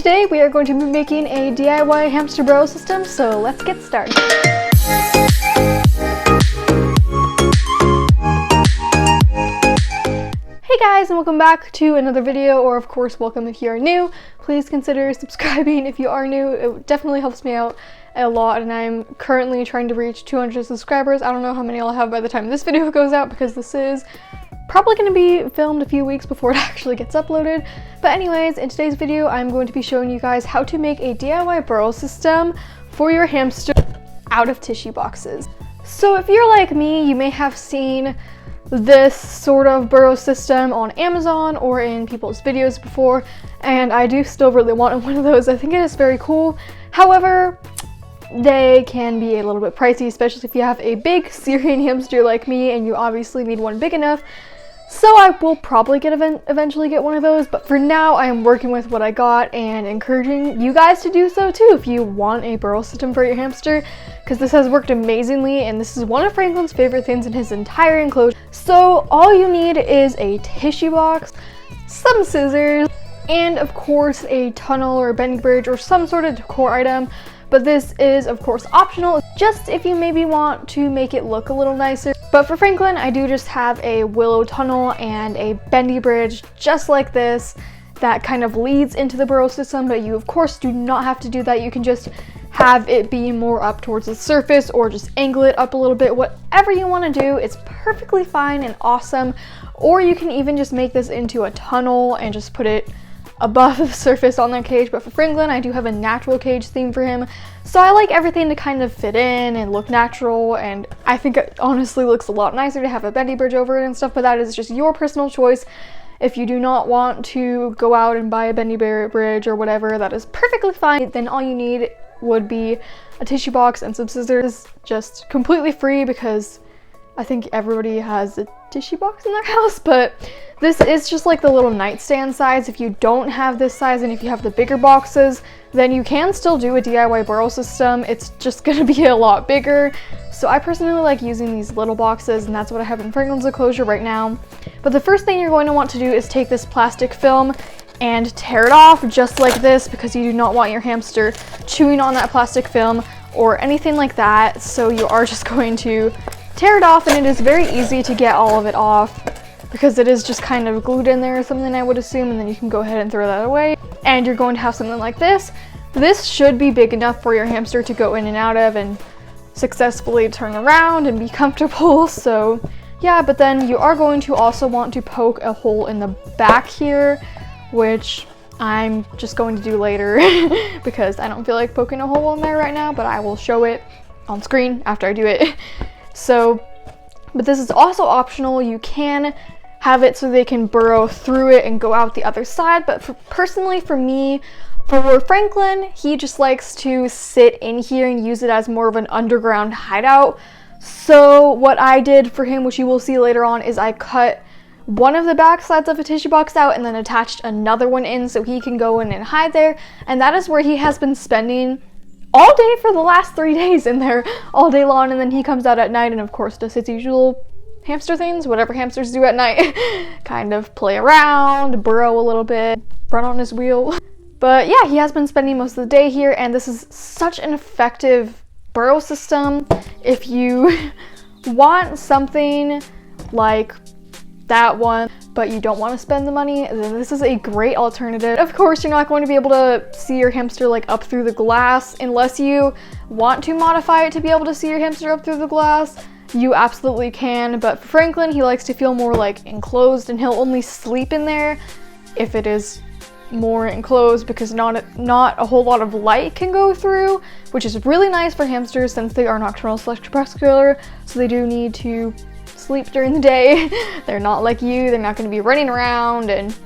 today we are going to be making a DIY hamster burrow system, so let's get started. Hey guys, and welcome back to another video, or of course welcome if you are new. Please consider subscribing if you are new. It definitely helps me out a lot, and I'm currently trying to reach 200 subscribers. I don't know how many I'll have by the time this video goes out because this is probably going to be filmed a few weeks before it actually gets uploaded. But anyways, in today's video I'm going to be showing you guys how to make a DIY burrow system for your hamster out of tissue boxes. So if you're like me, you may have seen this sort of burrow system on Amazon or in people's videos before, and I do still really want one of those. I think it is very cool. However, they can be a little bit pricey, especially if you have a big Syrian hamster like me and you obviously need one big enough. So I will probably eventually get one of those, but for now I am working with what I got and encouraging you guys to do so too if you want a burrow system for your hamster, because this has worked amazingly and this is one of Franklin's favorite things in his entire enclosure. So all you need is a tissue box, some scissors, and of course a tunnel or a bending bridge or some sort of decor item. But this is of course optional, just if you maybe want to make it look a little nicer. But for Franklin, I do just have a willow tunnel and a bendy bridge just like this that kind of leads into the burrow system, but you of course do not have to do that. You can just have it be more up towards the surface or just angle it up a little bit. Whatever you want to do, it's perfectly fine and awesome. Or you can even just make this into a tunnel and just put it above the surface on their cage. But for Franklin, I do have a natural cage theme for him, so I like everything to kind of fit in and look natural, and I think it honestly looks a lot nicer to have a bendy bridge over it and stuff, but that is just your personal choice. If you do not want to go out and buy a bendy bridge or whatever, that is perfectly fine. Then all you need would be a tissue box and some scissors, just completely free because I think everybody has a tissue box in their house, but this is just like the little nightstand size. If you don't have this size and if you have the bigger boxes, then you can still do a DIY burrow system. It's just gonna be a lot bigger. So I personally like using these little boxes, and that's what I have in Franklin's enclosure right now. But the first thing you're going to want to do is take this plastic film and tear it off just like this, because you do not want your hamster chewing on that plastic film or anything like that. So you are just going to tear it off, and it is very easy to get all of it off because it is just kind of glued in there or something, I would assume, and then you can go ahead and throw that away. And you're going to have something like this. This should be big enough for your hamster to go in and out of and successfully turn around and be comfortable. So yeah, but then you are going to also want to poke a hole in the back here, which I'm just going to do later because I don't feel like poking a hole in there right now, but I will show it on screen after I do it. So, but this is also optional. You can have it so they can burrow through it and go out the other side, but personally for me, for Franklin, he just likes to sit in here and use it as more of an underground hideout. So what I did for him, which you will see later on, is I cut one of the back sides of a tissue box out and then attached another one in so he can go in and hide there, and that is where he has been spending all day for the last 3 days, in there all day long. And then he comes out at night and of course does his usual hamster things, whatever hamsters do at night, kind of play around, burrow a little bit, run on his wheel. But yeah, he has been spending most of the day here, and this is such an effective burrow system. If you want something like that one, but you don't want to spend the money, then this is a great alternative. Of course, you're not going to be able to see your hamster like up through the glass unless you want to modify it to be able to see your hamster up through the glass. You absolutely can, but for Franklin, he likes to feel more like enclosed, and he'll only sleep in there if it is more enclosed, because not a whole lot of light can go through, which is really nice for hamsters since they are nocturnal / crepuscular, so they do need to sleep during the day. They're not like you. They're not going to be running around and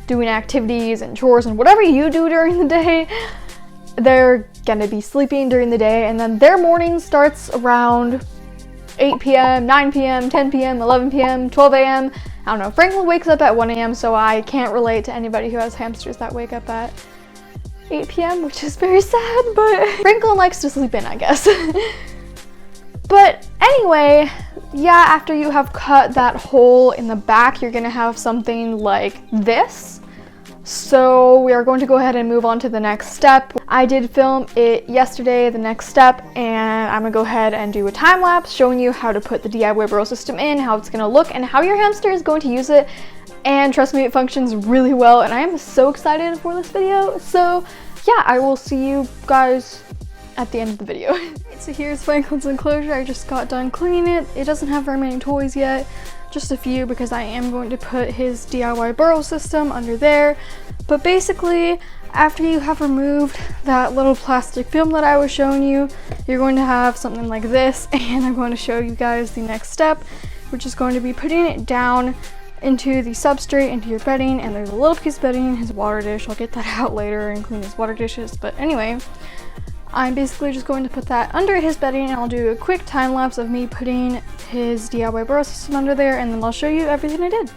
doing activities and chores and whatever you do during the day. They're going to be sleeping during the day, and then their morning starts around 8 p.m., 9 p.m., 10 p.m., 11 p.m., 12 a.m. I don't know. Franklin wakes up at 1 a.m., so I can't relate to anybody who has hamsters that wake up at 8 p.m., which is very sad, but Franklin likes to sleep in, I guess. But anyway, yeah, after you have cut that hole in the back, you're gonna have something like this. So we are going to go ahead and move on to the next step. I did film it yesterday, the next step, and I'm gonna go ahead and do a time lapse showing you how to put the DIY burrow system in, how it's gonna look, and how your hamster is going to use it. And trust me, it functions really well, and I am so excited for this video. So yeah, I will see you guys at the end of the video. So here's Franklin's enclosure. I just got done cleaning it. It doesn't have very many toys yet, just a few, because I am going to put his DIY burrow system under there. But basically, after you have removed that little plastic film that I was showing you, you're going to have something like this, and I'm going to show you guys the next step, which is going to be putting it down into the substrate, into your bedding. And there's a little piece of bedding in his water dish. I'll get that out later and clean his water dishes. But anyway, I'm basically just going to put that under his bedding, and I'll do a quick time lapse of me putting his DIY burrow system under there, and then I'll show you everything I did.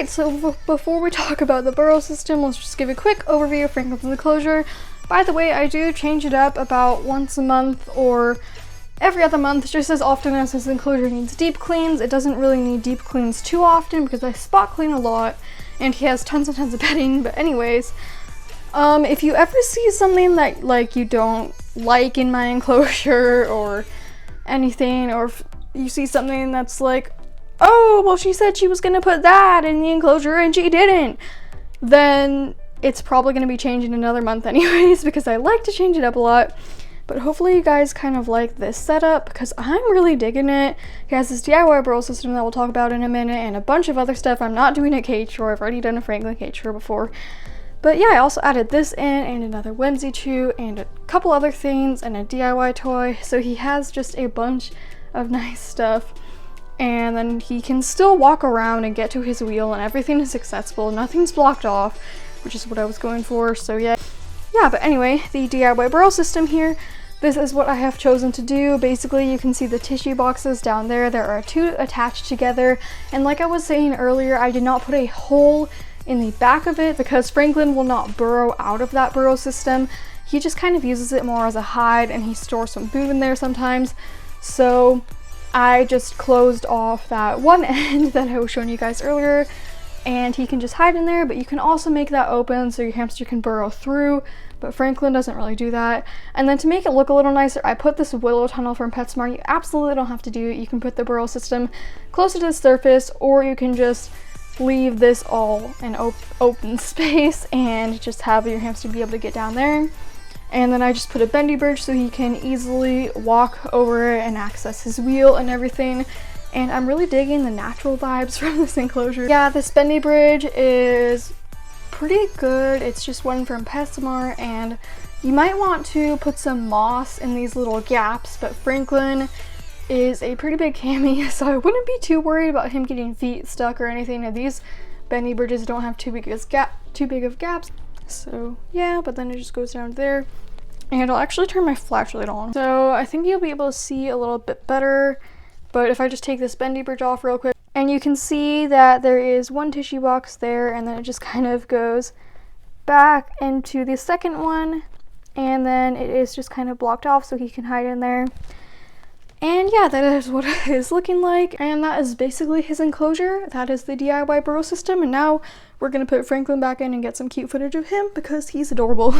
So before we talk about the burrow system, let's just give a quick overview of Franklin's enclosure. By the way, I do change it up about once a month or every other month, just as often as his enclosure needs deep cleans. It doesn't really need deep cleans too often because I spot clean a lot, and he has tons and tons of bedding. But anyways, if you ever see something that like you don't like in my enclosure or anything, or if you see something that's like, oh, well, she said she was gonna put that in the enclosure and she didn't, then it's probably gonna be changed in another month anyways, because I like to change it up a lot. But hopefully you guys kind of like this setup, because I'm really digging it. He has this DIY burrow system that we'll talk about in a minute, and a bunch of other stuff I'm not doing at cage chore. I've already done a Franklin cage chore before. But yeah, I also added this in, and another Whimsy chew, and a couple other things, and a DIY toy. So he has just a bunch of nice stuff. And then he can still walk around and get to his wheel, and everything is accessible. Nothing's blocked off, which is what I was going for. So yeah, but anyway, the DIY burrow system here, this is what I have chosen to do. Basically, you can see the tissue boxes down there. There are two attached together. And like I was saying earlier, I did not put a hole in the back of it because Franklin will not burrow out of that burrow system. He just kind of uses it more as a hide, and he stores some food in there sometimes. So I just closed off that one end that I was showing you guys earlier, and he can just hide in there. But you can also make that open so your hamster can burrow through, but Franklin doesn't really do that. And then to make it look a little nicer, I put this willow tunnel from PetSmart. You absolutely don't have to do it. You can put the burrow system closer to the surface, or you can just leave this all in open space and just have your hamster be able to get down there. And then I just put a bendy bridge so he can easily walk over it and access his wheel and everything. And I'm really digging the natural vibes from this enclosure. Yeah, this bendy bridge is pretty good. It's just one from PetSmart, and you might want to put some moss in these little gaps, but Franklin is a pretty big cami, so I wouldn't be too worried about him getting feet stuck or anything. And these bendy bridges don't have too big of gaps. So yeah, but then it just goes down there, and I'll actually turn my flashlight on, so I think you'll be able to see a little bit better. But if I just take this bendy bridge off real quick, and you can see that there is one tissue box there, and then it just kind of goes back into the second one, and then it is just kind of blocked off so he can hide in there. And yeah, that is what it is looking like, and that is basically his enclosure. That is the DIY burrow system, and now we're gonna put Franklin back in and get some cute footage of him because he's adorable.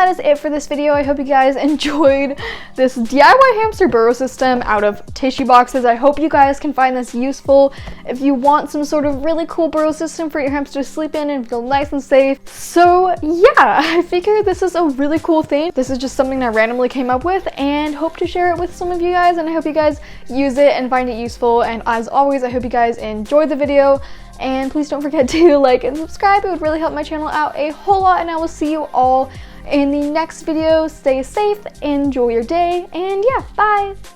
that is it for this video. I hope you guys enjoyed this DIY hamster burrow system out of tissue boxes. I hope you guys can find this useful if you want some sort of really cool burrow system for your hamster to sleep in and feel nice and safe. So yeah, I figured this is a really cool thing. This is just something I randomly came up with and hope to share it with some of you guys, and I hope you guys use it and find it useful. And as always, I hope you guys enjoyed the video, and please don't forget to like and subscribe. It would really help my channel out a whole lot, and I will see you all in the next video. Stay safe, enjoy your day, and yeah, bye!